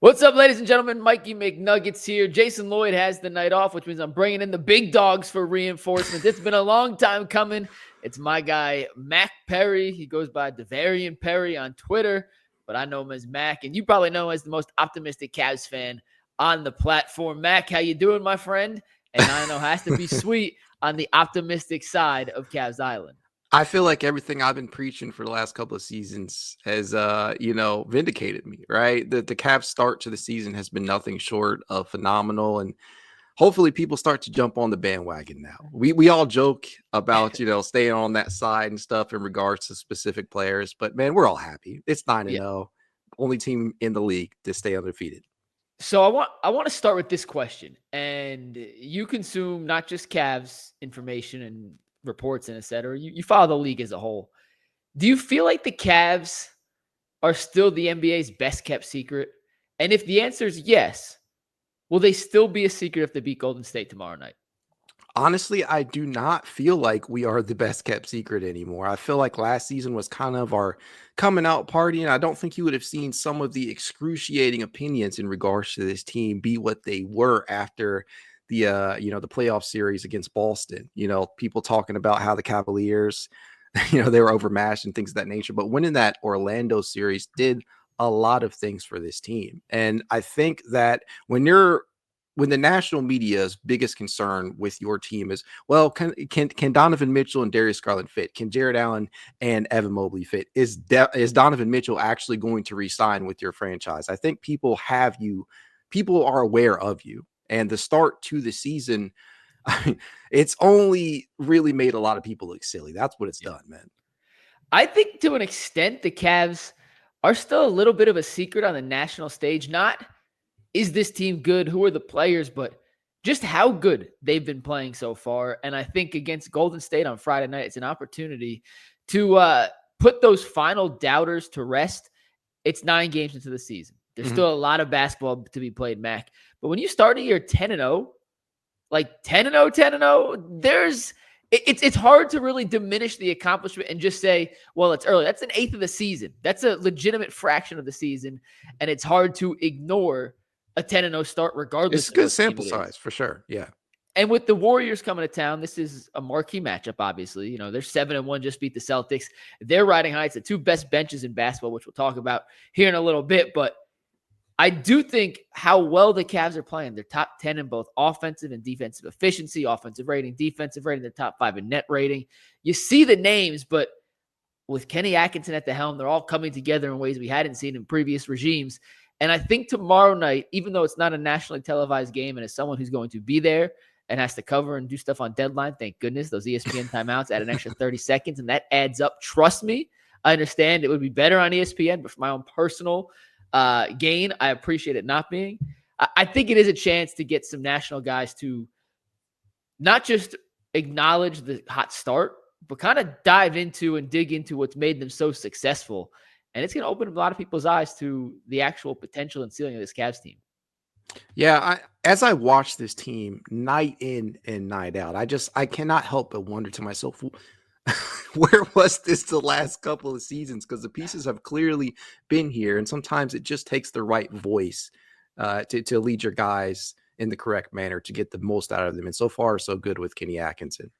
What's up, ladies and gentlemen? Mikey McNuggets here. Jason Lloyd has the night off, which means I'm bringing in the big dogs for reinforcement. It's been a long time coming. It's my guy, Mack Perry. He goes by Davarian Perry on Twitter, but I know him as Mack, and you probably know him as the most optimistic Cavs fan on the platform. Mack, how you doing, my friend? And I know it has to be sweet on the optimistic side of Cavs Island. I feel like everything I've been preaching for the last couple of seasons has, vindicated me, right? The Cavs start to the season has been nothing short of phenomenal, and hopefully people start to jump on the bandwagon now. We all joke about, staying on that side and stuff in regards to specific players, but man, we're all happy. It's 9-0, only team in the league to stay undefeated. So I want to start with this question, and you consume not just Cavs information and reports and et cetera. You follow the league as a whole. Do you feel like the Cavs are still the NBA's best kept secret? And if the answer is yes, will they still be a secret if they beat Golden State tomorrow night? Honestly, I do not feel like we are the best kept secret anymore. I feel like last season was kind of our coming out party, and I don't think you would have seen some of the excruciating opinions in regards to this team be what they were after the playoff series against Boston. People talking about how the Cavaliers, they were overmatched and things of that nature. But winning that Orlando series did a lot of things for this team. And I think that when the national media's biggest concern with your team is, well, can Donovan Mitchell and Darius Garland fit? Can Jarrett Allen and Evan Mobley fit? Is Donovan Mitchell actually going to re-sign with your franchise? I think people are aware of you. And the start to the season, it's only really made a lot of people look silly. That's what it's done, man. I think to an extent, the Cavs are still a little bit of a secret on the national stage. Not, is this team good? Who are the players? But just how good they've been playing so far. And I think against Golden State on Friday night, it's an opportunity to put those final doubters to rest. It's 9 games into the season. There's still a lot of basketball to be played, Mac. But when you start a year 10-0, like 10-0, it's hard to really diminish the accomplishment and just say, well, it's early. That's an eighth of the season. That's a legitimate fraction of the season. And it's hard to ignore a 10-0 start regardless. It's a good sample size for sure. Yeah. And with the Warriors coming to town, this is a marquee matchup, obviously. They're 7-1, just beat the Celtics. They're riding high. It's the two best benches in basketball, which we'll talk about here in a little bit. But I do think how well the Cavs are playing. They're top 10 in both offensive and defensive efficiency, offensive rating, defensive rating. They're top 5 in net rating. You see the names, but with Kenny Atkinson at the helm, they're all coming together in ways we hadn't seen in previous regimes. And I think tomorrow night, even though it's not a nationally televised game, and as someone who's going to be there and has to cover and do stuff on deadline, thank goodness, those ESPN timeouts add an extra 30 seconds, and that adds up. Trust me, I understand it would be better on ESPN, but for my own personal gain, I appreciate it not being. I think it is a chance to get some national guys to not just acknowledge the hot start, but kind of dive into and dig into what's made them so successful. And it's going to open a lot of people's eyes to the actual potential and ceiling of this Cavs team. Yeah, as I watch this team night in and night out, I cannot help but wonder to myself, where was this the last couple of seasons? Because the pieces have clearly been here, and sometimes it just takes the right voice to lead your guys in the correct manner to get the most out of them. And so far, so good with Kenny Atkinson.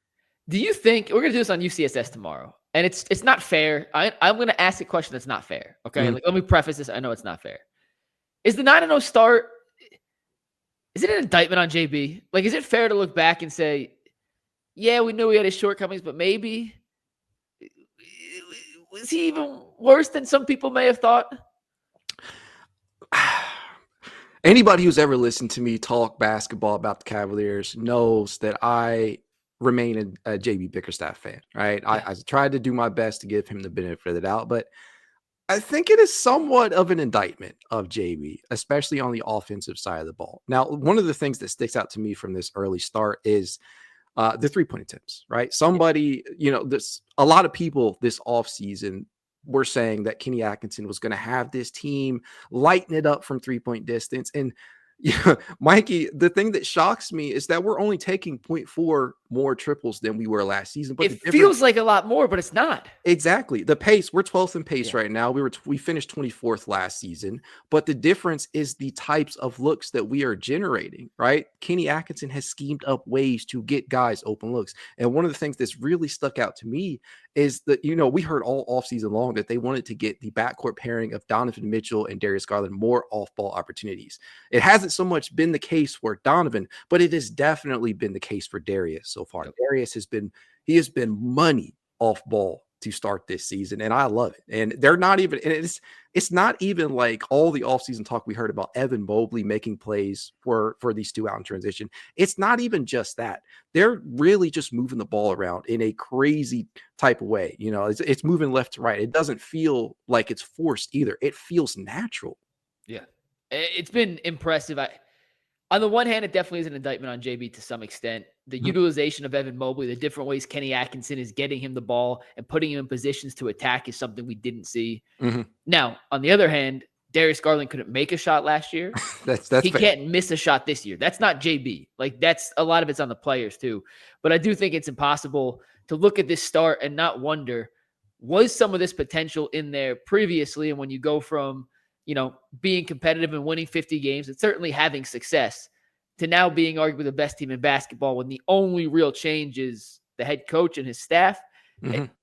Do you think we're going to do this on UCSS tomorrow? And it's not fair. I'm going to ask a question that's not fair. Okay, let me preface this. I know it's not fair. Is the 9-0 start? Is it an indictment on JB? Like, is it fair to look back and say, yeah, we knew he had his shortcomings, but maybe was he even worse than some people may have thought? Anybody who's ever listened to me talk basketball about the Cavaliers knows that I remain a JB Bickerstaff fan, right? Yeah. I tried to do my best to give him the benefit of the doubt, but I think it is somewhat of an indictment of JB, especially on the offensive side of the ball. Now, one of the things that sticks out to me from this early start is the 3-point attempts, right? Somebody, a lot of people this offseason were saying that Kenny Atkinson was going to have this team lighten it up from 3-point distance. And Mikey, the thing that shocks me is that we're only taking 0.4 more triples than we were last season. But it feels like a lot more, but it's not. Exactly. The pace, we're 12th in pace right now. We finished 24th last season, but the difference is the types of looks that we are generating, right? Kenny Atkinson has schemed up ways to get guys open looks. And one of the things that's really stuck out to me is that, we heard all offseason long that they wanted to get the backcourt pairing of Donovan Mitchell and Darius Garland more off-ball opportunities. It hasn't so much been the case for Donovan, but it has definitely been the case for Darius so far. Darius has been money off ball to start this season, and I love it. And they're not even, and it's not even like all the offseason talk we heard about Evan Mobley making plays for these 2 out in transition. It's not even just that. They're really just moving the ball around in a crazy type of way. It's moving left to right. It doesn't feel like it's forced either. It feels natural. Yeah. It's been impressive. On the one hand, it definitely is an indictment on JB to some extent. The utilization of Evan Mobley, the different ways Kenny Atkinson is getting him the ball and putting him in positions to attack is something we didn't see. Now, on the other hand, Darius Garland couldn't make a shot last year. That's he fair. Can't miss a shot this year. That's not JB. That's a lot of it's on the players too. But I do think it's impossible to look at this start and not wonder, was some of this potential in there previously? And when you go from being competitive and winning 50 games and certainly having success to now being arguably the best team in basketball when the only real change is the head coach and his staff,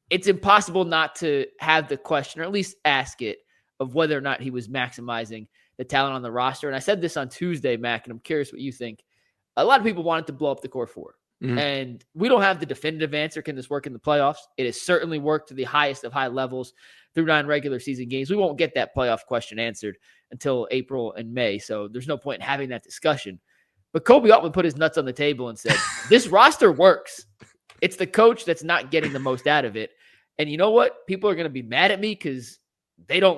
it's impossible not to have the question, or at least ask it, of whether or not he was maximizing the talent on the roster. And I said this on Tuesday, Mac, and I'm curious what you think. A lot of people wanted to blow up the core 4. And we don't have the definitive answer. Can this work in the playoffs? It has certainly worked to the highest of high levels through 9 regular season games. We won't get that playoff question answered until April and May. So there's no point in having that discussion. But Kobe Altman put his nuts on the table and said, this roster works. It's the coach that's not getting the most out of it. And you know what? People are going to be mad at me because they don't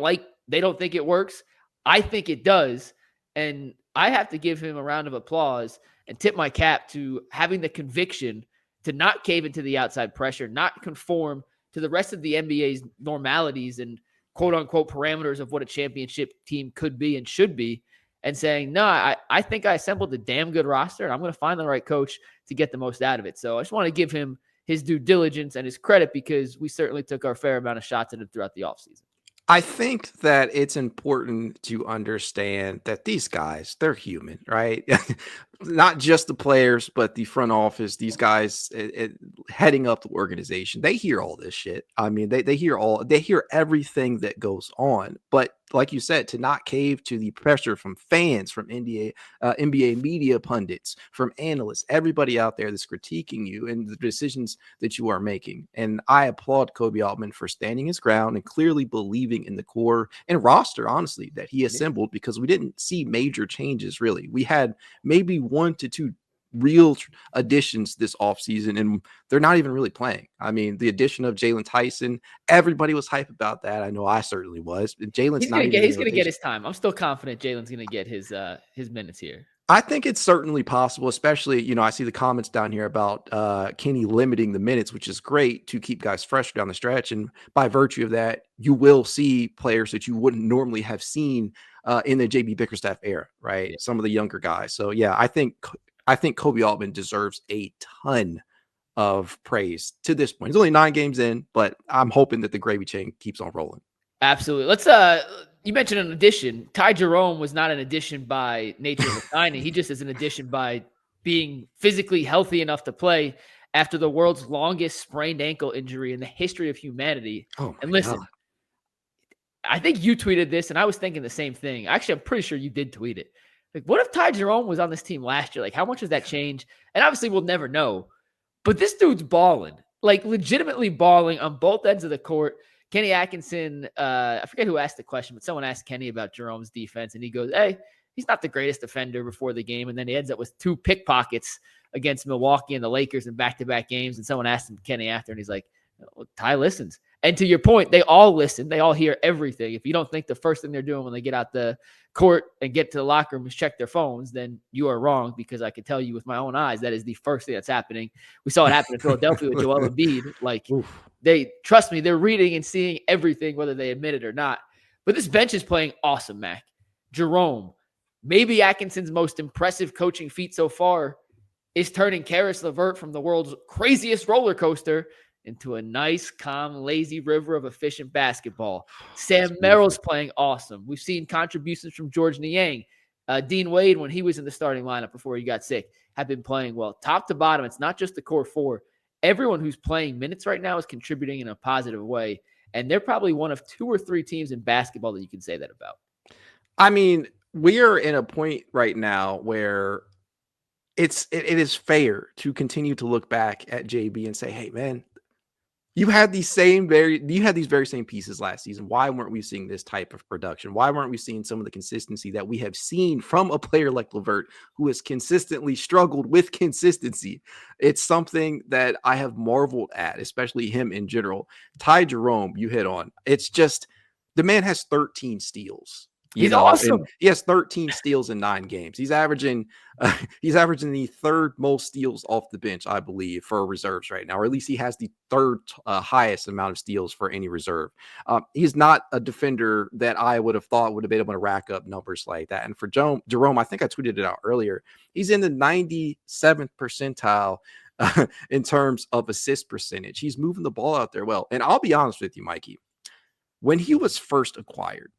think it works. I think it does. And I have to give him a round of applause and tip my cap to having the conviction to not cave into the outside pressure, not conform to the rest of the NBA's normalities and quote unquote parameters of what a championship team could be and should be, and saying, no, I think I assembled a damn good roster and I'm going to find the right coach to get the most out of it. So I just want to give him his due diligence and his credit because we certainly took our fair amount of shots at him throughout the offseason. I think that it's important to understand that these guys, they're human, right? Not just the players, but the front office, these guys heading up the organization, they hear all this shit. I mean, they hear everything that goes on. But like you said, to not cave to the pressure from fans, from NBA media pundits, from analysts, everybody out there that's critiquing you and the decisions that you are making. And I applaud Kobe Altman for standing his ground and clearly believing in the core and roster, honestly, that he assembled, because we didn't see major changes, really. We had maybe 1 to 2 real additions this offseason, and they're not even really playing. I mean, the addition of Jalen Tyson, everybody was hype about that. I know I certainly was. Jalen's he's going to get his time. I'm still confident Jalen's going to get his minutes here. I think it's certainly possible, especially, I see the comments down here about Kenny limiting the minutes, which is great to keep guys fresh down the stretch. And by virtue of that, you will see players that you wouldn't normally have seen in the JB Bickerstaff era, right? Yeah. Some of the younger guys. So, yeah, I think Kobe Altman deserves a ton of praise to this point. He's only 9 games in, but I'm hoping that the gravy train keeps on rolling. Absolutely. Let's you mentioned an addition. Ty Jerome was not an addition by nature of the signing. He just is an addition by being physically healthy enough to play after the world's longest sprained ankle injury in the history of humanity. Oh, and listen, God. I think you tweeted this, and I was thinking the same thing. Actually, I'm pretty sure you did tweet it. Like, what if Ty Jerome was on this team last year? Like, how much does that change? And obviously, we'll never know. But this dude's balling, like legitimately balling on both ends of the court. Kenny Atkinson, I forget who asked the question, but someone asked Kenny about Jerome's defense, and he goes, hey, he's not the greatest defender before the game. And then he ends up with 2 pickpockets against Milwaukee and the Lakers in back-to-back games. And someone asked him, Kenny, after, and he's like, well, Ty listens. And to your point, they all listen. They all hear everything. If you don't think the first thing they're doing when they get out the court and get to the locker room is check their phones, then you are wrong, because I can tell you with my own eyes that is the first thing that's happening. We saw it happen in Philadelphia with Joel Embiid. Like, they trust me, they're reading and seeing everything, whether they admit it or not. But this bench is playing awesome, Mac. Jerome, maybe Atkinson's most impressive coaching feat so far is turning Karis LeVert from the world's craziest roller coaster into a nice, calm, lazy river of efficient basketball. Sam Merrill's playing awesome. We've seen contributions from George Niang. Dean Wade, when he was in the starting lineup before he got sick, have been playing well. Top to bottom, it's not just the core four. Everyone who's playing minutes right now is contributing in a positive way. And they're probably one of 2 or 3 teams in basketball that you can say that about. I mean, we are in a point right now where it is fair to continue to look back at JB and say, hey, man, you had these very same pieces last season. Why weren't we seeing this type of production? Why weren't we seeing some of the consistency that we have seen from a player like LeVert, who has consistently struggled with consistency? It's something that I have marveled at, especially him in general. Ty Jerome, you hit on. It's just the man has 13 steals. He's awesome. He has 13 steals in 9 games. He's averaging the 3rd most steals off the bench, I believe, for reserves right now, or at least he has the 3rd highest amount of steals for any reserve. He's not a defender that I would have thought would have been able to rack up numbers like that. And for Jerome, I think I tweeted it out earlier. He's in the 97th percentile in terms of assist percentage. He's moving the ball out there well. And I'll be honest with you, Mikey, when he was first acquired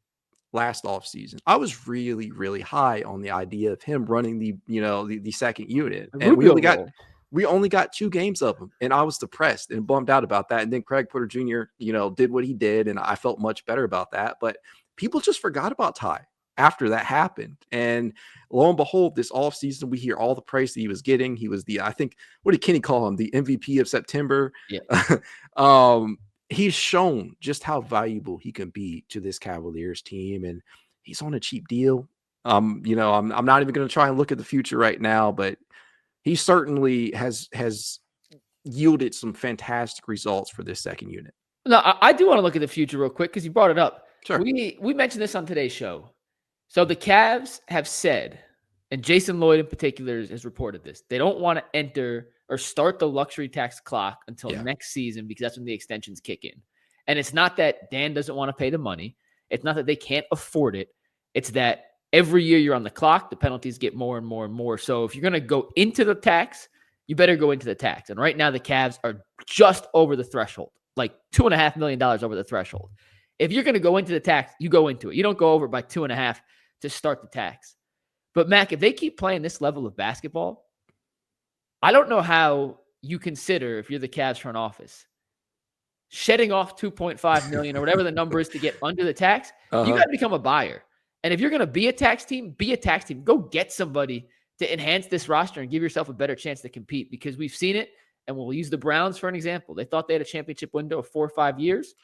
last offseason, I was really, really high on the idea of him running the second unit. And we only got 2 games of him, and I was depressed and bummed out about that. And then Craig Porter Jr., did what he did, and I felt much better about that. But people just forgot about Ty after that happened. And lo and behold, this offseason, we hear all the praise that he was getting. He was I think, what did Kenny call him? The MVP of September. Yeah. He's shown just how valuable he can be to this Cavaliers team, and he's on a cheap deal. I'm not even going to try and look at the future right now, but he certainly has yielded some fantastic results for this second unit. No, I do want to look at the future real quick because you brought it up. Sure. We mentioned this on today's show. So the Cavs have said, and Jason Lloyd in particular has reported this, they don't want to enter or start the luxury tax clock until next season because that's when the extensions kick in. And it's not that Dan doesn't want to pay the money. It's not that they can't afford it. It's that every year you're on the clock, the penalties get more and more and more. So if you're going to go into the tax, you better go into the tax. And right now the Cavs are just over the threshold, like $2.5 million over the threshold. If you're going to go into the tax, you go into it. You don't go over by 2.5 to start the tax. But Mac, if they keep playing this level of basketball, I don't know how you consider, if you're the Cavs front office, shedding off $2.5 million or whatever the number is to get under the tax. You got to become a buyer. And if you're going to be a tax team, be a tax team. Go get somebody to enhance this roster and give yourself a better chance to compete, because we've seen it. And we'll use the Browns for an example. They thought they had a championship window of 4 or 5 years.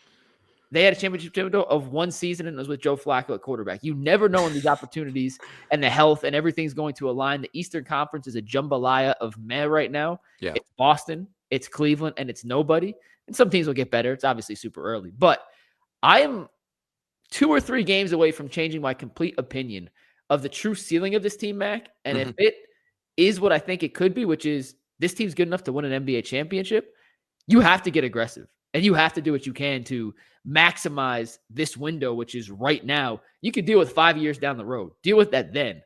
They had a championship window of 1 season, and it was with Joe Flacco at quarterback. You never know when these opportunities and the health and everything's going to align. The Eastern Conference is a jambalaya of meh right now. Yeah. It's Boston, it's Cleveland, and it's nobody. And some teams will get better. It's obviously super early. But I am 2 or 3 games away from changing my complete opinion of the true ceiling of this team, Mac. And if it is what I think it could be, which is this team's good enough to win an NBA championship, you have to get aggressive. And you have to do what you can to maximize this window, which is right now. You can deal with 5 years down the road. Deal with that then.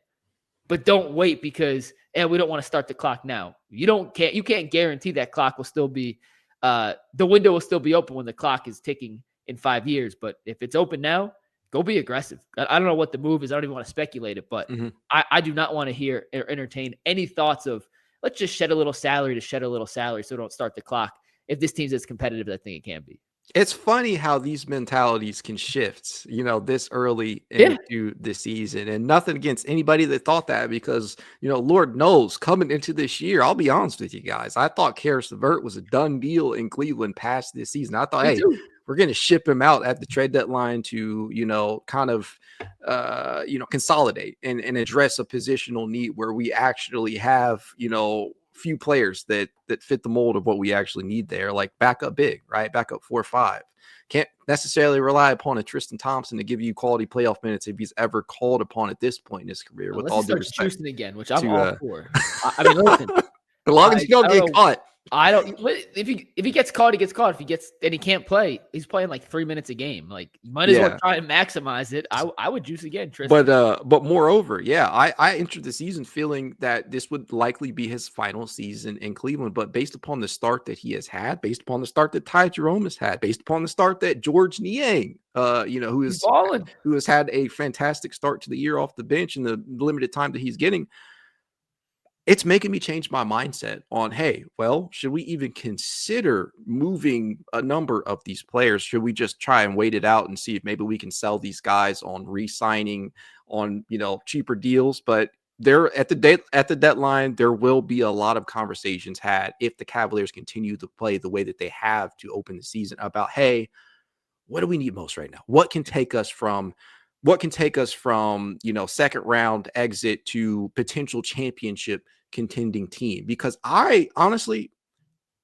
But don't wait because we don't want to start the clock now. You can't guarantee that clock will still be the window will still be open when the clock is ticking in 5 years. But if it's open now, go be aggressive. I don't know what the move is. I don't even want to speculate it, but I do not want to hear or entertain any thoughts of let's just shed a little salary so don't start the clock. If this team's as competitive as I think it can be. It's funny how these mentalities can shift, this early into the season, and nothing against anybody that thought that, because, Lord knows coming into this year, I'll be honest with you guys, I thought Karis LeVert was a done deal in Cleveland past this season. I thought, we're going to ship him out at the trade deadline to, consolidate and address a positional need where we actually have, few players that fit the mold of what we actually need there, like backup big, right? Backup 4 or 5. Can't necessarily rely upon a Tristan Thompson to give you quality playoff minutes if he's ever called upon at this point in his career. With all due respect, again, which I'm all for. I mean, listen, as long as you don't get caught. I don't. If he gets caught, he gets caught. If he gets and he can't play, he's playing like 3 minutes a game. Like you might as well try and maximize it. I would juice again, Tristan. But moreover, yeah, I entered the season feeling that this would likely be his final season in Cleveland. But based upon the start that he has had, based upon the start that Ty Jerome has had, based upon the start that George Niang, who has had a fantastic start to the year off the bench in the limited time that he's getting. It's making me change my mindset on, hey, well, should we even consider moving a number of these players? Should we just try and wait it out and see if maybe we can sell these guys on re-signing on, cheaper deals? But there at the deadline, there will be a lot of conversations had if the Cavaliers continue to play the way that they have to open the season about, hey, what do we need most right now? What can take us from second round exit to potential championship contending team? Because I honestly,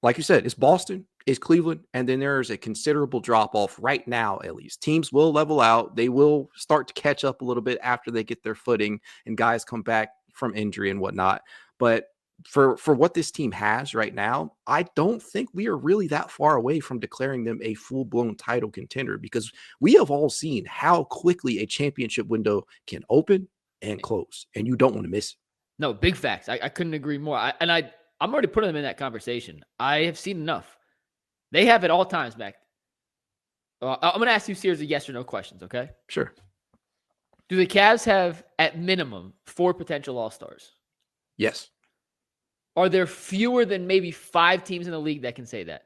like you said, it's Boston, it's Cleveland, and then there's a considerable drop off right now. At least teams will level out. They will start to catch up a little bit after they get their footing and guys come back from injury and whatnot. But for what this team has right now, I don't think we are really that far away from declaring them a full-blown title contender, because we have all seen how quickly a championship window can open and close, and you don't want to miss it. No, big facts. I couldn't agree more. I'm already putting them in that conversation. I have seen enough. They have at all times, Mac. I'm going to ask you a series of yes or no questions, okay? Sure. Do the Cavs have, at minimum, 4 potential All-Stars? Yes. Are there fewer than maybe 5 teams in the league that can say that?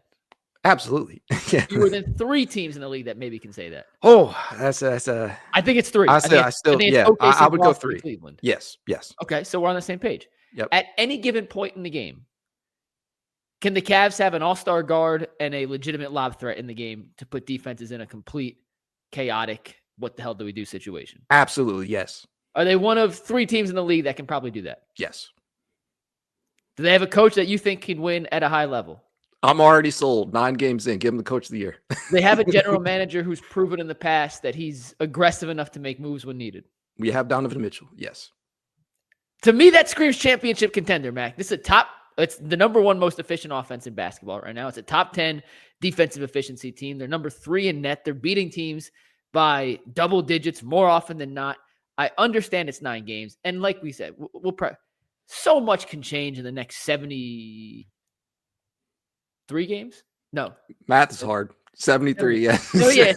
Absolutely. Yeah. Fewer than 3 teams in the league that maybe can say that. Oh, that's a. I think it's 3. I would go 3. Cleveland. Yes. Okay, so we're on the same page. Yep. At any given point in the game, can the Cavs have an all-star guard and a legitimate lob threat in the game to put defenses in a complete chaotic, what the hell do we do situation? Absolutely, yes. Are they one of 3 teams in the league that can probably do that? Yes. Do they have a coach that you think can win at a high level? I'm already sold. 9 games in. Give him the coach of the year. They have a general manager who's proven in the past that he's aggressive enough to make moves when needed. We have Donovan Mitchell. Yes. To me, that screams championship contender, Mac. It's the number 1 most efficient offense in basketball right now. It's a top 10 defensive efficiency team. They're number 3 in net. They're beating teams by double digits more often than not. I understand it's 9 games. And like we said, so much can change in the next 73 games. No. Math is hard. 73, yeah. So yeah,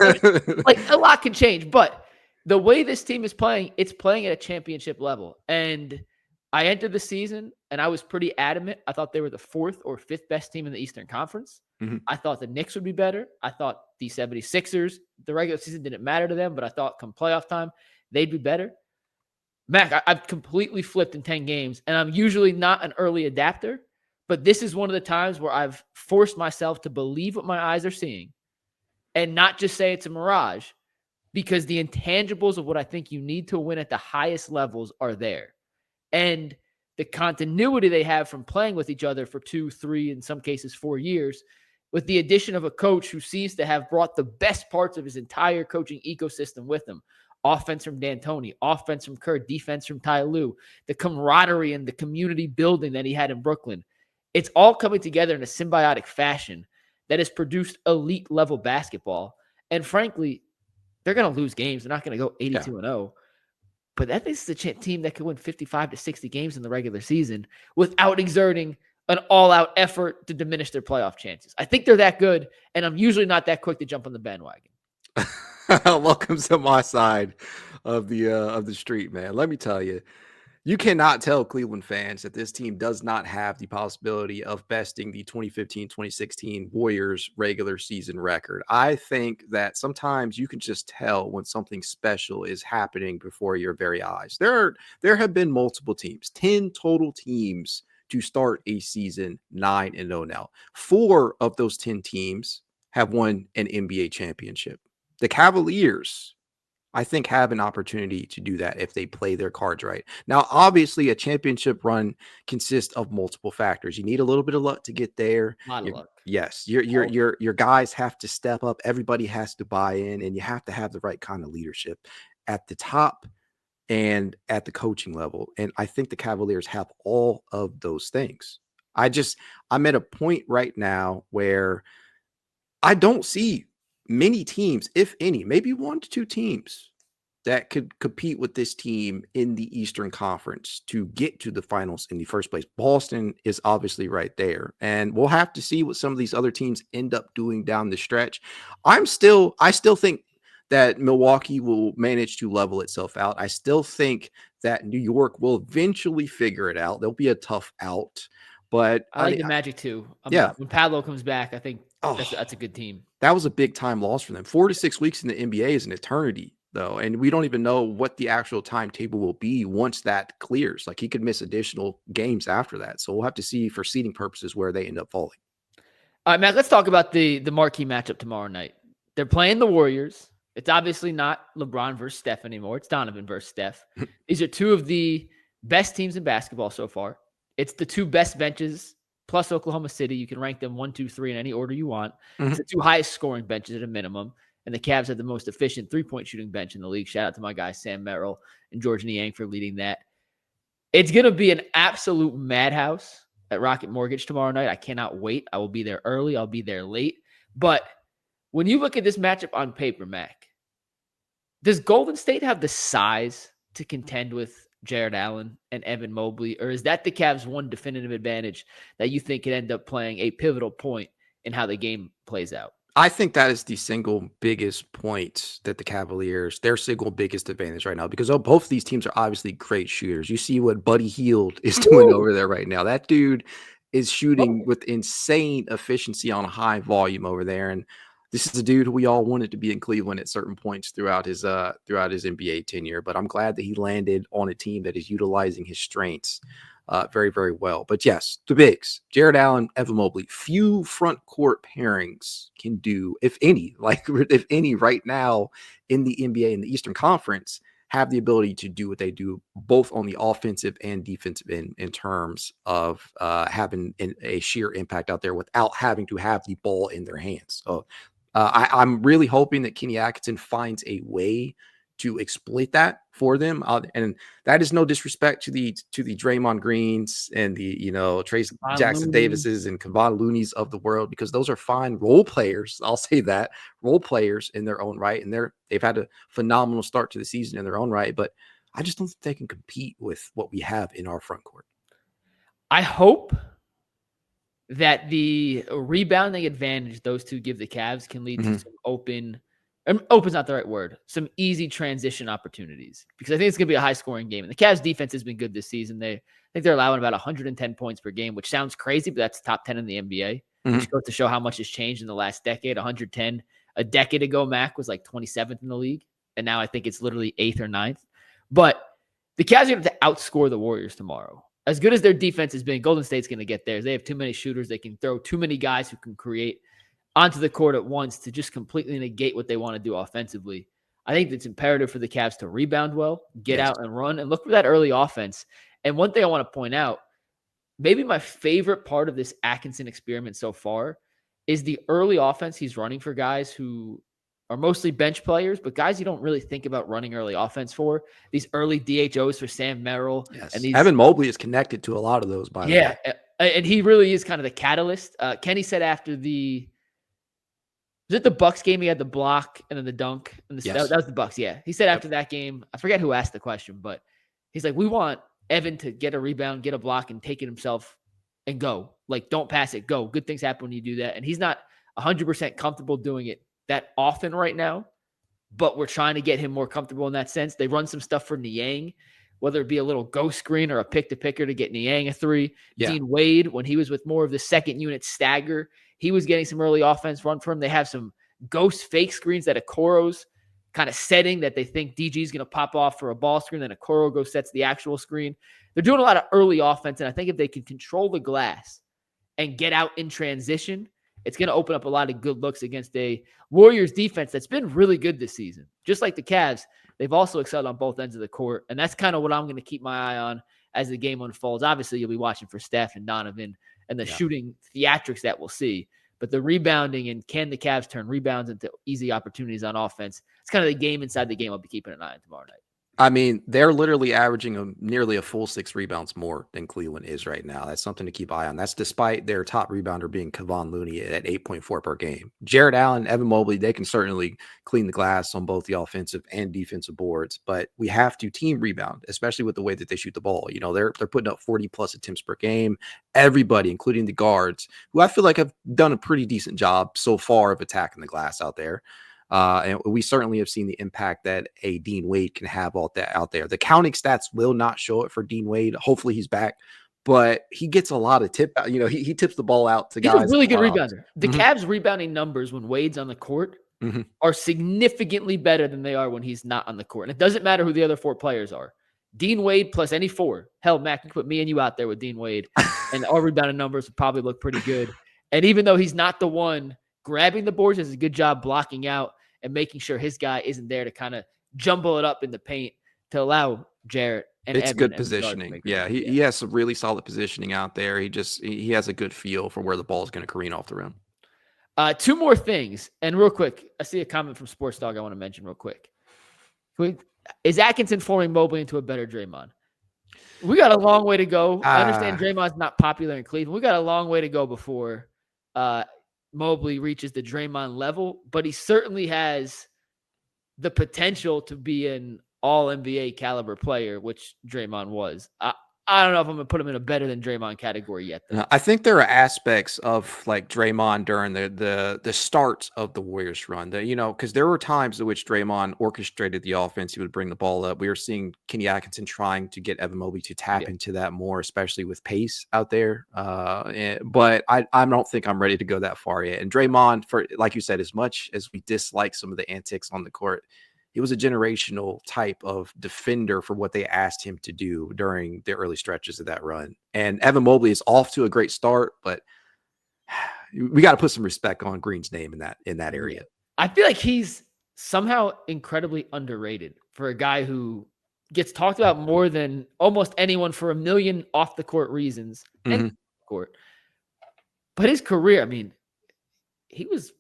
like a lot can change. But the way this team is playing, it's playing at a championship level. And I entered the season and I was pretty adamant. I thought they were the 4th or 5th best team in the Eastern Conference. Mm-hmm. I thought the Knicks would be better. I thought the 76ers, the regular season didn't matter to them, but I thought come playoff time, they'd be better. Mac, I've completely flipped in 10 games, and I'm usually not an early adapter, but this is one of the times where I've forced myself to believe what my eyes are seeing and not just say it's a mirage, because the intangibles of what I think you need to win at the highest levels are there. And the continuity they have from playing with each other for 2, 3, in some cases 4 years, with the addition of a coach who seems to have brought the best parts of his entire coaching ecosystem with him. Offense from D'Antoni, offense from Kerr, defense from Ty Lue, the camaraderie and the community building that he had in Brooklyn. It's all coming together in a symbiotic fashion that has produced elite level basketball. And frankly, they're going to lose games. They're not going to go 82-0. But that is the team that could win 55 to 60 games in the regular season without exerting an all-out effort to diminish their playoff chances. I think they're that good, and I'm usually not that quick to jump on the bandwagon. Welcome to my side of the street, man. Let me tell you, you cannot tell Cleveland fans that this team does not have the possibility of besting the 2015-2016 Warriors regular season record. I think that sometimes you can just tell when something special is happening before your very eyes. There have been multiple teams, 10 total teams to start a season 9-0 now. 4 of those 10 teams have won an NBA championship. The Cavaliers, I think, have an opportunity to do that if they play their cards right. Now, obviously, a championship run consists of multiple factors. You need a little bit of luck to get there. A lot of luck. Yes, your guys have to step up. Everybody has to buy in, and you have to have the right kind of leadership at the top and at the coaching level. And I think the Cavaliers have all of those things. I'm at a point right now where I don't see many teams, if any, maybe 1 to 2 teams that could compete with this team in the Eastern Conference to get to the finals in the first place. Boston is obviously right there, and we'll have to see what some of these other teams end up doing down the stretch. I still think that Milwaukee will manage to level itself out. I still think that New York will eventually figure it out. There'll be a tough out, but I like the Magic too. Yeah. When Padlo comes back, I think that's a good team. That was a big time loss for them. 4 to 6 weeks in the NBA is an eternity, though, and we don't even know what the actual timetable will be once that clears. Like, he could miss additional games after that, so we'll have to see for seeding purposes where they end up falling. All right, Matt, let's talk about the marquee matchup tomorrow night. They're playing the Warriors. It's obviously not LeBron versus Steph anymore. It's Donovan versus Steph. These are two of the best teams in basketball so far. It's the two best benches plus Oklahoma City. You can rank them 1, 2, 3 in any order you want. It's the two highest scoring benches at a minimum. And the Cavs have the most efficient three-point shooting bench in the league. Shout out to my guys, Sam Merrill and George Niang, for leading that. It's going to be an absolute madhouse at Rocket Mortgage tomorrow night. I cannot wait. I will be there early. I'll be there late. But when you look at this matchup on paper, Mac, does Golden State have the size to contend with Jarrett Allen and Evan Mobley, or is that the Cavs' one definitive advantage that you think could end up playing a pivotal point in how the game plays out? I think that is the single biggest point that the Cavaliers, their single biggest advantage right now, because both of these teams are obviously great shooters. You see what Buddy Hield is doing over there right now. That dude is shooting with insane efficiency on a high volume over there, and this is a dude who we all wanted to be in Cleveland at certain points throughout his NBA tenure. But I'm glad that he landed on a team that is utilizing his strengths very, very well. But yes, the bigs, Jarrett Allen, Evan Mobley, few front court pairings can do, if any, right now in the NBA in the Eastern Conference, have the ability to do what they do, both on the offensive and defensive end, in terms of having a sheer impact out there without having to have the ball in their hands. So I'm really hoping that Kenny Atkinson finds a way to exploit that for them. And that is no disrespect to the Draymond Greens and the, Trace Jackson Davises and Kevon Looney's of the world, because those are fine role players. I'll say that, role players in their own right. And they've had a phenomenal start to the season in their own right, but I just don't think they can compete with what we have in our front court. I hope that the rebounding advantage those two give the Cavs can lead to some open's not the right word, some easy transition opportunities, because I think it's going to be a high-scoring game. And the Cavs' defense has been good this season. I think they're allowing about 110 points per game, which sounds crazy, but that's top 10 in the NBA. Just goes to show how much has changed in the last decade. 110 a decade ago, Mac was like 27th in the league, and now I think it's literally 8th or 9th. But the Cavs are going to have to outscore the Warriors tomorrow. As good as their defense has been, Golden State's going to get theirs. They have too many shooters. They can throw too many guys who can create onto the court at once to just completely negate what they want to do offensively. I think it's imperative for the Cavs to rebound well, get out and run, and look for that early offense. And one thing I want to point out, maybe my favorite part of this Atkinson experiment so far is the early offense he's running for guys who are mostly bench players, but guys you don't really think about running early offense for. These early DHOs for Sam Merrill. Yes. And Evan Mobley is connected to a lot of those, by the way. Yeah, and he really is kind of the catalyst. Kenny said after was it the Bucks game? He had the block and then the dunk. And that was the Bucks, yeah. He said after that game, I forget who asked the question, but he's like, we want Evan to get a rebound, get a block, and take it himself and go. Like, don't pass it, go. Good things happen when you do that. And he's not 100% comfortable doing it that often right now, but we're trying to get him more comfortable in that sense. They run some stuff for Niang, whether it be a little ghost screen or a pick-to-picker to get Niang a three. Yeah. Dean Wade, when he was with more of the second unit stagger, he was getting some early offense run for him. They have some ghost fake screens that Okoro's kind of setting that they think DG is going to pop off for a ball screen. Then Okoro goes sets the actual screen. They're doing a lot of early offense, and I think if they can control the glass and get out in transition, it's going to open up a lot of good looks against a Warriors defense that's been really good this season. Just like the Cavs, they've also excelled on both ends of the court, and that's kind of what I'm going to keep my eye on as the game unfolds. Obviously, you'll be watching for Steph and Donovan and the shooting theatrics that we'll see. But the rebounding, and can the Cavs turn rebounds into easy opportunities on offense? It's kind of the game inside the game I'll be keeping an eye on tomorrow night. I mean, they're literally averaging nearly a full 6 rebounds more than Cleveland is right now. That's something to keep eye on. That's despite their top rebounder being Kevon Looney at 8.4 per game. Jarrett Allen, Evan Mobley, they can certainly clean the glass on both the offensive and defensive boards, but we have to team rebound, especially with the way that they shoot the ball. You know, they're putting up 40 plus attempts per game. Everybody, including the guards, who I feel like have done a pretty decent job so far of attacking the glass out there. And we certainly have seen the impact that a Dean Wade can have out there. The counting stats will not show it for Dean Wade. Hopefully he's back, but he gets a lot of he tips the ball out to He's guys. He's a really good rebounder. The Cavs rebounding numbers when Wade's on the court are significantly better than they are when he's not on the court. And it doesn't matter who the other 4 players are. Dean Wade plus any 4. Hell, Mac, you put me and you out there with Dean Wade, and our rebounding numbers would probably look pretty good. And even though he's not the one grabbing the boards, does a good job blocking out and making sure his guy isn't there to kind of jumble it up in the paint to allow Jarrett and it's Evan good and positioning. Yeah, he has some really solid positioning out there. He has a good feel for where the ball is going to careen off the rim. 2 more things, and real quick, I see a comment from Sports Dog I want to mention real quick. Is Atkinson forming Mobley into a better Draymond? We got a long way to go. I understand Draymond's not popular in Cleveland. We got a long way to go before Mobley reaches the Draymond level, but he certainly has the potential to be an all-NBA caliber player, which Draymond was. I don't know if I'm going to put him in a better than Draymond category yet, though. I think there are aspects of like Draymond during the start of the Warriors run that, because there were times in which Draymond orchestrated the offense. He would bring the ball up. We were seeing Kenny Atkinson trying to get Evan Mobley to tap into that more, especially with pace out there. But I don't think I'm ready to go that far yet. And Draymond, like you said, as much as we dislike some of the antics on the court, he was a generational type of defender for what they asked him to do during the early stretches of that run. And Evan Mobley is off to a great start, but we got to put some respect on Green's name in that area. I feel like he's somehow incredibly underrated for a guy who gets talked about more than almost anyone for a million off the court reasons. And court. But his career, I mean, he was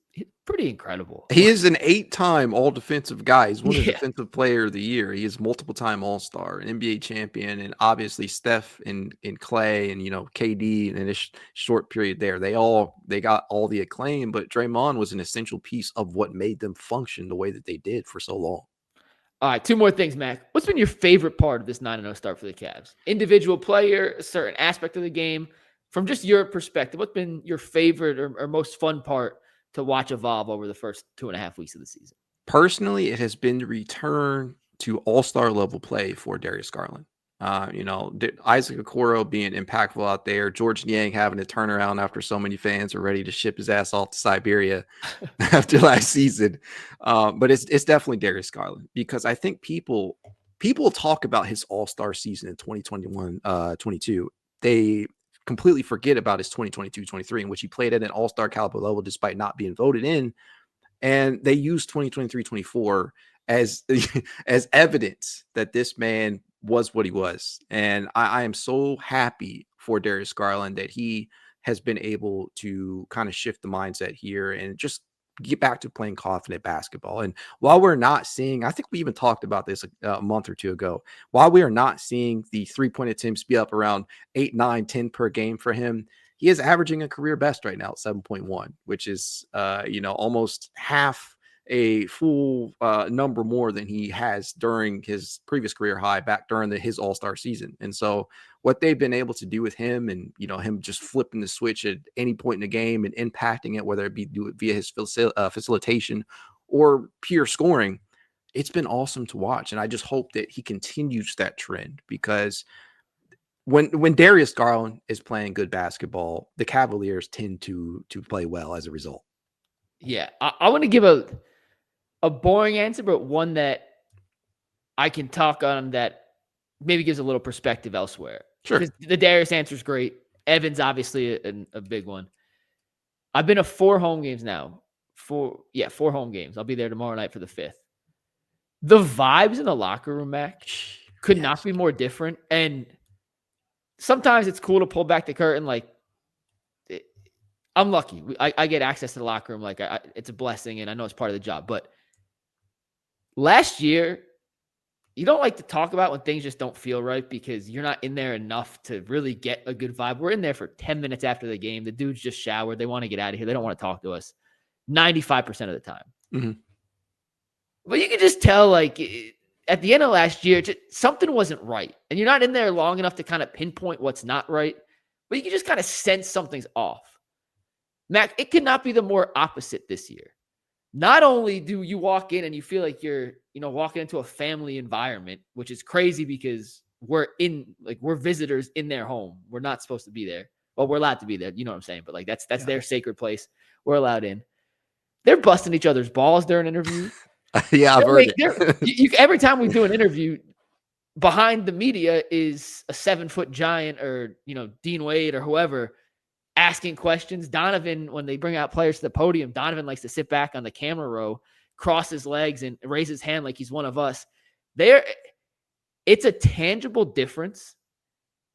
pretty incredible. He is an 8-time all-defensive guy. He's one of the defensive player of the year. He is multiple-time all-star, an NBA champion, and obviously Steph and Clay and, KD in this short period there. They got all the acclaim, but Draymond was an essential piece of what made them function the way that they did for so long. All right, 2 more things, Mac. What's been your favorite part of this 9-0 start for the Cavs? Individual player, a certain aspect of the game. From just your perspective, what's been your favorite or most fun part to watch evolve over the first 2.5 weeks of the season? Personally, it has been the return to all-star level play for Darius Garland. Isaac Okoro being impactful out there, George Niang having a turnaround after so many fans are ready to ship his ass off to Siberia after last season. But it's definitely Darius Garland, because I think people talk about his all-star season in 2021-22. They completely forget about his 2022-23, in which he played at an all-star caliber level despite not being voted in. And they used 2023-24 as evidence that this man was what he was. And I am so happy for Darius Garland that he has been able to kind of shift the mindset here and just get back to playing confident basketball. And while we're not seeing, I think we even talked about this a month or 2 ago, while we are not seeing the 3-point attempts be up around 8, 9, 10 per game for him, he is averaging a career best right now at 7.1, which is, almost half a full number more than he has during his previous career high back during his all-star season. And so what they've been able to do with him and, him just flipping the switch at any point in the game and impacting it, whether it be do it via his facilitation or pure scoring, it's been awesome to watch. And I just hope that he continues that trend, because when Darius Garland is playing good basketball, the Cavaliers tend to play well as a result. Yeah, I want to give a boring answer, but one that I can talk on that maybe gives a little perspective elsewhere. Sure. Because the Darius answer is great. Evan's obviously a big one. I've been to 4 home games now. 4 home games. I'll be there tomorrow night for the 5th. The vibes in the locker room, Mac, could not be more different. And sometimes it's cool to pull back the curtain. Like, I'm lucky. I get access to the locker room. Like, it's a blessing, and I know it's part of the job. But last year, you don't like to talk about when things just don't feel right because you're not in there enough to really get a good vibe. We're in there for 10 minutes after the game. The dudes just showered. They want to get out of here. They don't want to talk to us 95% of the time. Mm-hmm. But you can just tell, like, at the end of last year, something wasn't right. And you're not in there long enough to kind of pinpoint what's not right. But you can just kind of sense something's off. Mac, it could not be the more opposite this year. Not only do you walk in and you feel like you're, walking into a family environment, which is crazy because we're visitors in their home. We're not supposed to be there. Well, we're allowed to be there. You know what I'm saying? But like, that's their sacred place. We're allowed in. They're busting each other's balls during interviews. Yeah, I've heard it. Every time we do an interview, behind the media is a 7-foot giant or, Dean Wade or whoever asking questions. Donovan, when they bring out players to the podium, Donovan likes to sit back on the camera row, cross his legs, and raise his hand like he's one of us. It's a tangible difference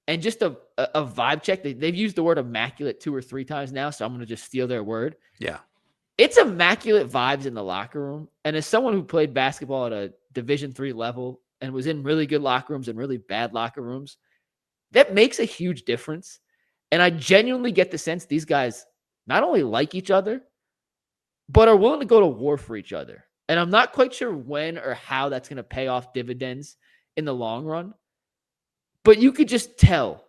and just a vibe check. They've used the word immaculate 2 or 3 times now, so I'm going to just steal their word. Yeah. It's immaculate vibes in the locker room. And as someone who played basketball at a Division III level and was in really good locker rooms and really bad locker rooms, that makes a huge difference. And I genuinely get the sense these guys not only like each other, but are willing to go to war for each other. And I'm not quite sure when or how that's going to pay off dividends in the long run. But you could just tell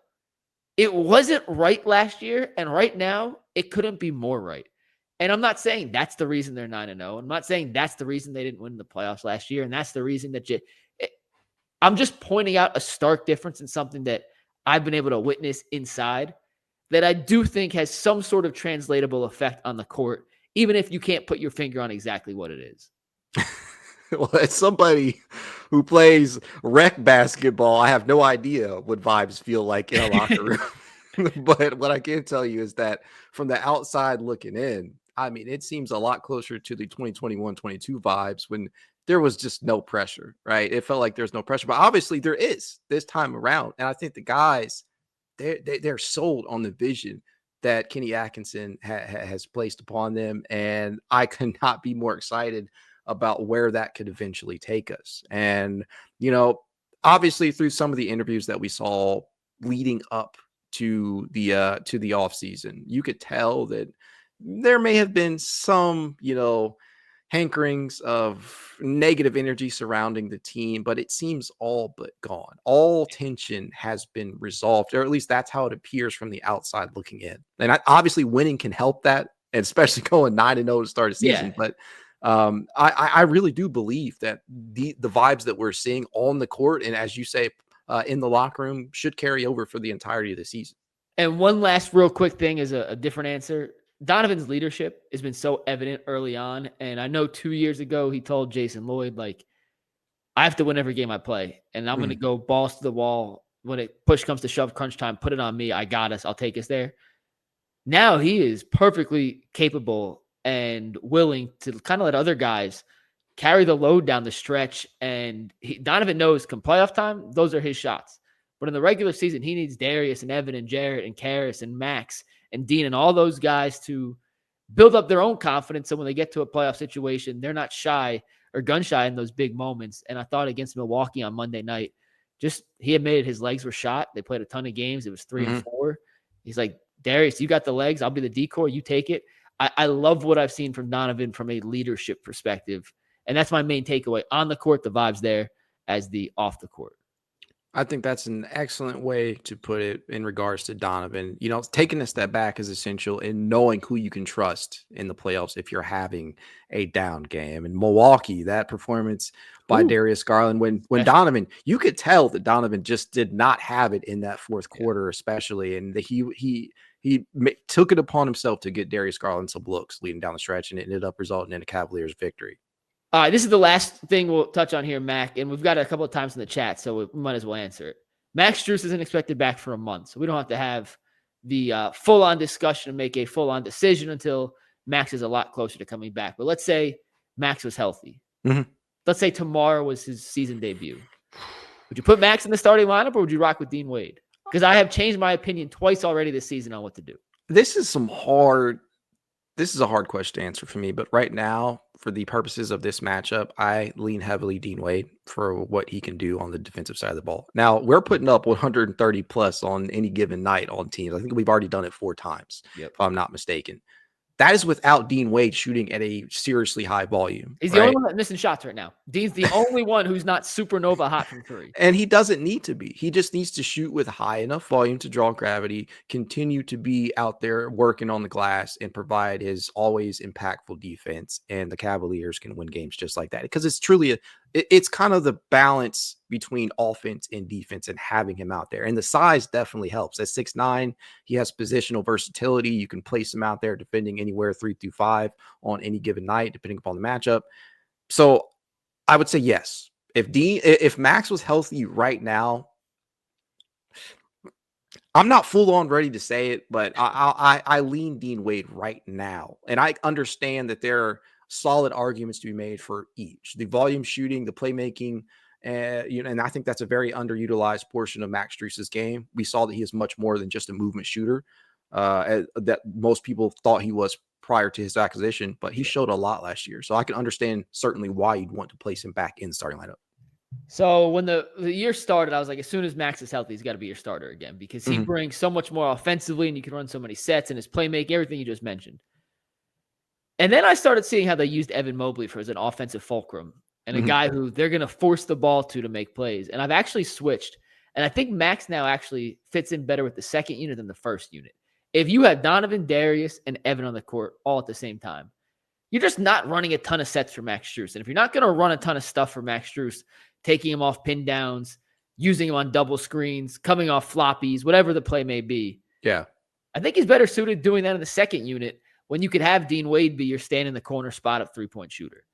it wasn't right last year. And right now, it couldn't be more right. And I'm not saying that's the reason they're 9-0. I'm not saying that's the reason they didn't win the playoffs last year. And that's the reason that I'm just pointing out a stark difference in something that I've been able to witness inside that I do think has some sort of translatable effect on the court, even if you can't put your finger on exactly what it is. Well, as somebody who plays rec basketball, I have no idea what vibes feel like in a locker room. But what I can tell you is that from the outside looking in, I mean, it seems a lot closer to the 2021-22 vibes when there was just no pressure, right? It felt like there's no pressure, but obviously there is this time around. And I think the guys, they're sold on the vision that Kenny Atkinson has placed upon them. And I could not be more excited about where that could eventually take us. And, obviously through some of the interviews that we saw leading up to the off season, you could tell that there may have been some, hankerings of negative energy surrounding the team, but it seems all but gone. All tension has been resolved, or at least that's how it appears from the outside looking in. And obviously winning can help that, and especially going 9-0 to start a season. Yeah. But I really do believe that the vibes that we're seeing on the court and, as you say, in the locker room should carry over for the entirety of the season. And one last real quick thing is a different answer. Donovan's leadership has been so evident early on. And I know 2 years ago, he told Jason Lloyd, like, I have to win every game I play. And I'm going to go balls to the wall. When push comes to shove, crunch time, put it on me. I got us. I'll take us there. Now he is perfectly capable and willing to kind of let other guys carry the load down the stretch. And Donovan knows come playoff time, those are his shots. But in the regular season, he needs Darius and Evan and Jarrett and Karis and Max and Dean and all those guys to build up their own confidence. So when they get to a playoff situation, they're not shy or gun shy in those big moments. And I thought against Milwaukee on Monday night, he admitted his legs were shot. They played a ton of games. It was 3-4. He's like, Darius, you got the legs. I'll be the decoy. You take it. I love what I've seen from Donovan from a leadership perspective. And that's my main takeaway. On the court, the vibe's there as the off the court. I think that's an excellent way to put it in regards to Donovan. Taking a step back is essential in knowing who you can trust in the playoffs if you're having a down game. And Milwaukee, that performance by Darius Garland, when Donovan, you could tell that Donovan just did not have it in that fourth quarter, especially. And he took it upon himself to get Darius Garland some looks leading down the stretch, and it ended up resulting in a Cavaliers victory. All right, this is the last thing we'll touch on here, Mac, and we've got it a couple of times in the chat, so we might as well answer it. Max Strus isn't expected back for a month, so we don't have to have the full-on discussion and make a full-on decision until Max is a lot closer to coming back. But let's say Max was healthy. Let's say tomorrow was his season debut. Would you put Max in the starting lineup, or would you rock with Dean Wade? Because I have changed my opinion twice already this season on what to do. This is some hard This is a hard question to answer for me, but right now, for the purposes of this matchup, I lean heavily Dean Wade for what he can do on the defensive side of the ball. Now, we're putting up 130 plus on any given night on teams. I think we've already done it 4 times, Yep. if I'm not mistaken. That is without Dean Wade shooting at a seriously high volume. He's the only one that's missing shots right now. Dean's the only one who's not supernova hot from 3. And he doesn't need to be. He just needs to shoot with high enough volume to draw gravity, continue to be out there working on the glass, and provide his always impactful defense. And the Cavaliers can win games just like that. Because it's truly it's kind of the balance between offense and defense and having him out there. And the size definitely helps. At 6'9", he has positional versatility. You can place him out there defending anywhere 3 through 5 on any given night, depending upon the matchup. So I would say yes. If Max was healthy right now, I'm not full on ready to say it, but I lean Dean Wade right now. And I understand that there are solid arguments to be made for each. The volume shooting, the playmaking, and I think that's a very underutilized portion of Max Strus's game. We saw that he is much more than just a movement shooter that most people thought he was prior to his acquisition, but he showed a lot last year. So I can understand certainly why you'd want to place him back in the starting lineup. So when the year started, I was like, as soon as Max is healthy, he's got to be your starter again because he brings so much more offensively and you can run so many sets and his playmaking, everything you just mentioned. And then I started seeing how they used Evan Mobley as an offensive fulcrum and a guy who they're going to force the ball to make plays. And I've actually switched. And I think Max now actually fits in better with the second unit than the first unit. If you have Donovan, Darius, and Evan on the court all at the same time, you're just not running a ton of sets for Max Strus. And if you're not going to run a ton of stuff for Max Strus, taking him off pin downs, using him on double screens, coming off floppies, whatever the play may be. Yeah. I think he's better suited doing that in the second unit when you could have Dean Wade be your stand in the corner spot up 3-point shooter.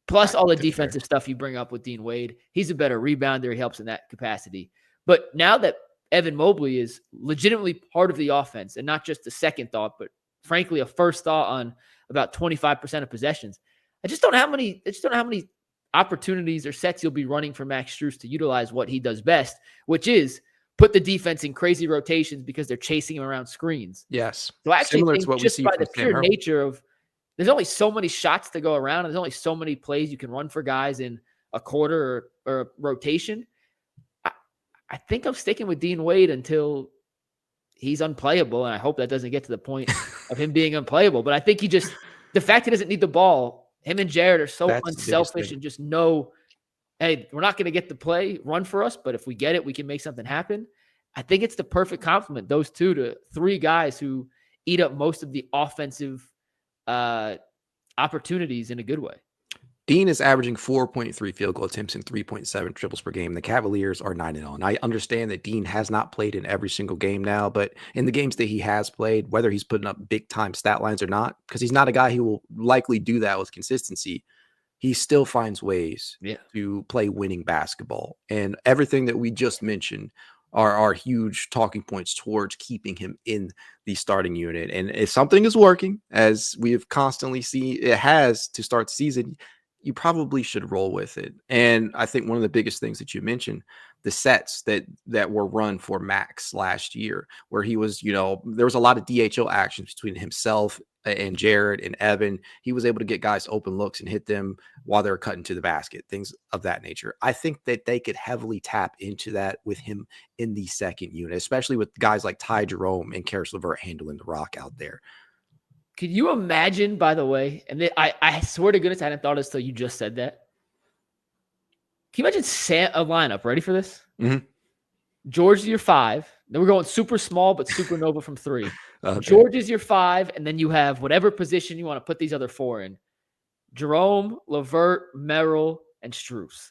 Plus all the defensive stuff you bring up with Dean Wade. He's a better rebounder. He helps in that capacity. But now that Evan Mobley is legitimately part of the offense and not just a second thought, but frankly, a first thought on about 25% of possessions. I just don't know how many opportunities or sets you'll be running for Max Strus to utilize what he does best, which is put the defense in crazy rotations because they're chasing him around screens. Yes. So I actually Similar think to what we just see by from the Sam pure Hurd. nature of there's only so many shots to go around, and there's only so many plays you can run for guys in a quarter or a rotation. I think I'm sticking with Dean Wade until he's unplayable, and I hope that doesn't get to the point of him being unplayable. But I think the fact he doesn't need the ball, him and Jarrett are so unselfish and just know, hey, we're not going to get the play, run for us, but if we get it, we can make something happen. I think it's the perfect complement, those 2 to 3 guys who eat up most of the offensive opportunities in a good way. Dean is averaging 4.3 field goal attempts and 3.7 triples per game. The Cavaliers are 9-0. And I understand that Dean has not played in every single game now, but in the games that he has played, whether he's putting up big time stat lines or not, because he's not a guy who will likely do that with consistency, he still finds ways to play winning basketball. And everything that we just mentioned are huge talking points towards keeping him in the starting unit. And if something is working, as we have constantly seen it has to start the season, you probably should roll with it. And I think one of the biggest things that you mentioned, the sets that were run for Max last year, where he was, there was a lot of DHO actions between himself and Jarrett and Evan. He was able to get guys open looks and hit them while they're cutting to the basket, things of that nature. I think that they could heavily tap into that with him in the second unit, especially with guys like Ty Jerome and Karis LeVert handling the rock out there. Could you imagine, by the way, and I swear to goodness, I hadn't thought of this till you just said that. Can you imagine a lineup? Ready for this? Mm-hmm. George is your 5. Then we're going super small, but supernova from 3. Okay. George is your 5, and then you have whatever position you want to put these other 4 in. Jerome, LeVert, Merrill, and Strus.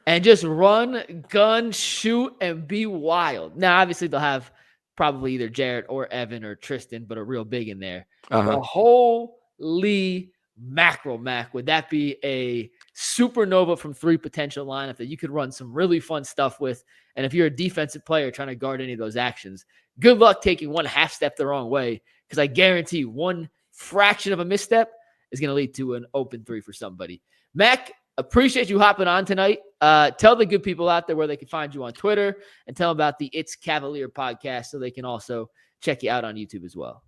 And just run, gun, shoot, and be wild. Now, obviously, they'll have probably either Jarrett or Evan or Tristan, but a real big in there. The holy mackerel, Mac, would that be a supernova from 3 potential lineup that you could run some really fun stuff with? And if you're a defensive player trying to guard any of those actions, good luck taking one half step the wrong way, because I guarantee one fraction of a misstep is going to lead to an open 3 for somebody. Mac, appreciate you hopping on tonight. Tell the good people out there where they can find you on Twitter, and tell them about the It's Cavalier podcast so they can also check you out on YouTube as well.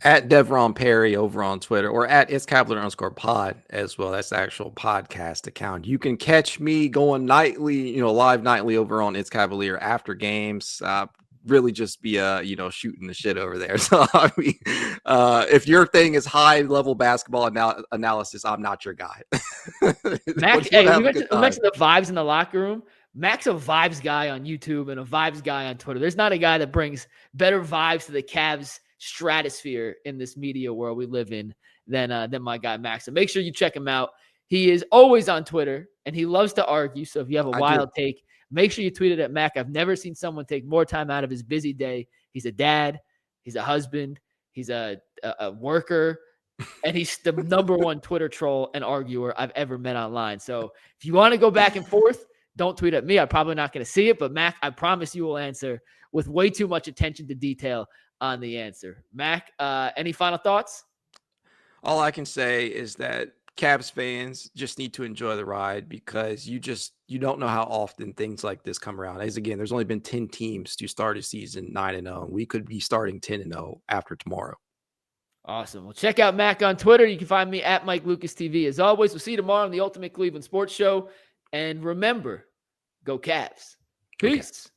At Devron Perry over on Twitter, or at It's Cavalier_pod as well. That's the actual podcast account. You can catch me going nightly, live nightly over on It's Cavalier after games. Really just be shooting the shit over there. So I mean, if your thing is high level basketball analysis, I'm not your guy. Max, hey, we mentioned the vibes in the locker room. Mac's a vibes guy on YouTube and a vibes guy on Twitter. There's not a guy that brings better vibes to the Cavs stratosphere in this media world we live in than my guy Max. So make sure you check him out. He is always on Twitter and he loves to argue. So if you have a wild take, make sure you tweet it at Mac. I've never seen someone take more time out of his busy day. He's a dad. He's a husband. He's a worker. And he's the number one Twitter troll and arguer I've ever met online. So if you want to go back and forth, don't tweet at me. I'm probably not going to see it. But Mac, I promise you will answer with way too much attention to detail on the answer. Mac, any final thoughts? All I can say is that Cavs fans just need to enjoy the ride because you don't know how often things like this come around. As again, there's only been 10 teams to start a season 9-0. We could be starting 10-0 after tomorrow. Awesome. Well, check out Mac on Twitter. You can find me at Mike Lucas TV. As always, we'll see you tomorrow on the Ultimate Cleveland Sports Show. And remember, go Cavs. Peace. Okay.